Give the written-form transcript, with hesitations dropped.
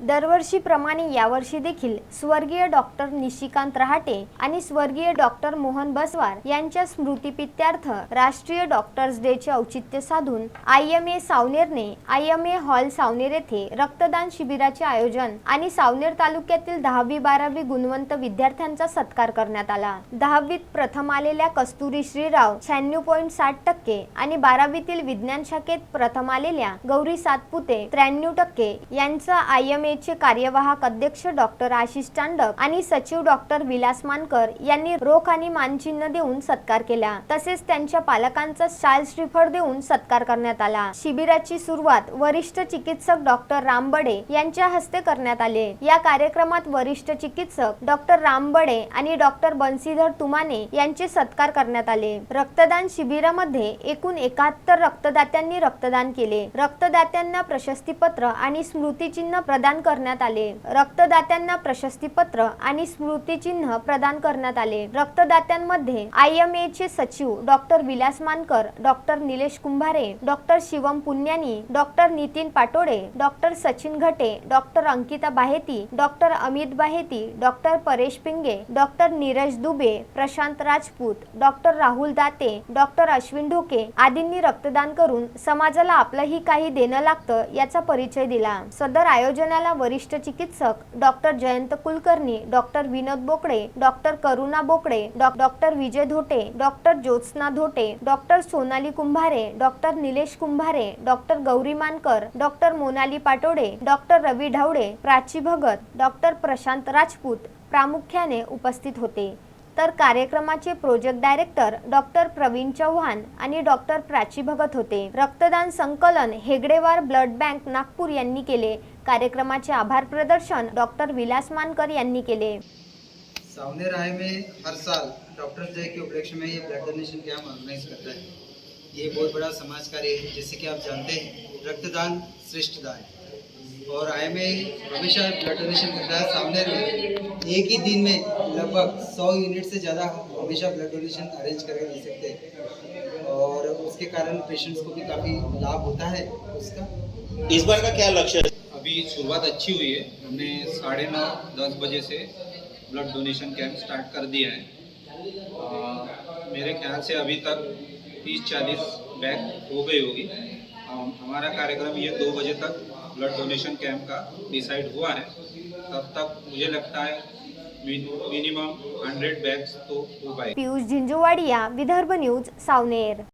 दरवर्षीप्रमाणे यावर्षी देखील स्वर्गीय डॉक्टर निशिकांत रहाटे आणि स्वर्गीय डॉक्टर मोहन बसवार यांच्या स्मृतिप्रीत्यर्थ राष्ट्रीय डॉक्टर्स डे चे औचित्य साधून IMA सावनेरने IMA हॉल सावनेर येथे रक्तदान शिबिराचे आयोजन आणि सावनेर तालुक्यातील 10वी-12वी गुणवंत विद्यार्थ्यांचा सत्कार करण्यात आला। 10वीत प्रथम आलेल्या कस्तुरी श्रीराव 96.60% आणि 12वीतील विज्ञान शाखेत प्रथम आलेल्या गौरी सातपुते 93% यांचा IMA चे कार्यवाहक अध्यक्ष डॉक्टर आशिष चांडक आणि सचिव डॉक्टर विलास मानकर यांनी रोख आणि मानचिन्ह देऊन सत्कार केला। तसेच त्यांच्या पालकांचा शाल श्रीफळ देऊन सत्कार करण्यात आला। शिबिराची सुरुवात वरिष्ठ चिकित्सक डॉक्टर रामबडे यांच्या हस्ते करण्यात आले। या कार्यक्रमात वरिष्ठ चिकित्सक डॉक्टर रामबडे आणि डॉक्टर बंसीधर तुमाने यांचे सत्कार करण्यात आले। रक्तदान शिबिरामध्ये एकूण 71 रक्तदात्यांनी रक्तदान केले। रक्तदात्यांना प्रशस्तीपत्र आणि स्मृतिचिन्ह प्रदान करण्यात आले। रक्तदात्यांना प्रशस्तीपत्र आणि स्मृतिचिन्ह प्रदान करण्यात आले। रक्तदात्यांमध्ये IMA चे सचिव doctor Vilas Mankar, doctor Nilesh Kumbhare, doctor Shivam Punyani, doctor Nitin Patode, doctor Sachin Ghate, doctor Ankita Baheti, doctor Amit Baheti, doctor Paresh Pinge, doctor Neeraj Dubey, Prashant Rajput, doctor Rahul Date, doctor Ashwin Dhoke आदींनी रक्तदान करून समाजाला आपलंही काही देणं लागतं याचा परिचय दिला। सदर आयोजनाला वरिष्ठ चिकित्सक doctor Jayant Kulkarni, doctor Vinod Bokde, doctor Karuna Bokde, doctor Vijay Dhote, doctor Jyotsna Dhote, doctor Sonali Kumbhare, doctor Nilesh Kumbhare, doctor Gauri Mankar, doctor Monali Patode, doctor Ravi Dhawade, Prachi Bhagat, doctor Prashant Rajput प्रामुख्याने उपस्थित होते। तर कार्यक्रमाचे project director doctor Praveen Chavan आणि डॉक्टर प्राची भगत होते। रक्तदान संकलन हेगडेवार ब्लड बँक नागपूर यांनी केले। कार्यक्रमाचे आभार प्रदर्शन डॉक्टर विलास मानकर यांनी केले। सावनेर IMA हर साल डॉक्टर्स डे के उपलक्ष्य में ये ब्लड डोनेशन कैंप ऑर्गेनाइज करता है। ये बहुत बड़ा समाज कार्य है। जैसे कि आप जानते हैं, रक्तदान श्रेष्ठ दान है और IMA हमेशा ब्लड डोनेशन करता है। सावनेर में एक ही दिन में लगभग 100 यूनिट से ज़्यादा हमेशा ब्लड डोनेशन अरेंज करके दे सकते हैं और उसके कारण पेशेंट्स को भी काफ़ी लाभ होता है उसका। इस बार का क्या लक्ष्य है? अभी शुरुआत अच्छी हुई है। हमने 9:30-10 बजे से ब्लड डोनेशन कैंप स्टार्ट कर दिया है। मेरे ख्याल से अभी तक 30-40 बैग हो गई होगी। हमारा कार्यक्रम ये 2 बजे तक ब्लड डोनेशन कैंप का डिसाइड हुआ है। तब तक मुझे लगता है मिनिमम 100 बैग्स तो हो पाए। पीयूष झिंझुवाडिया, विदर्भ न्यूज, सावनेर।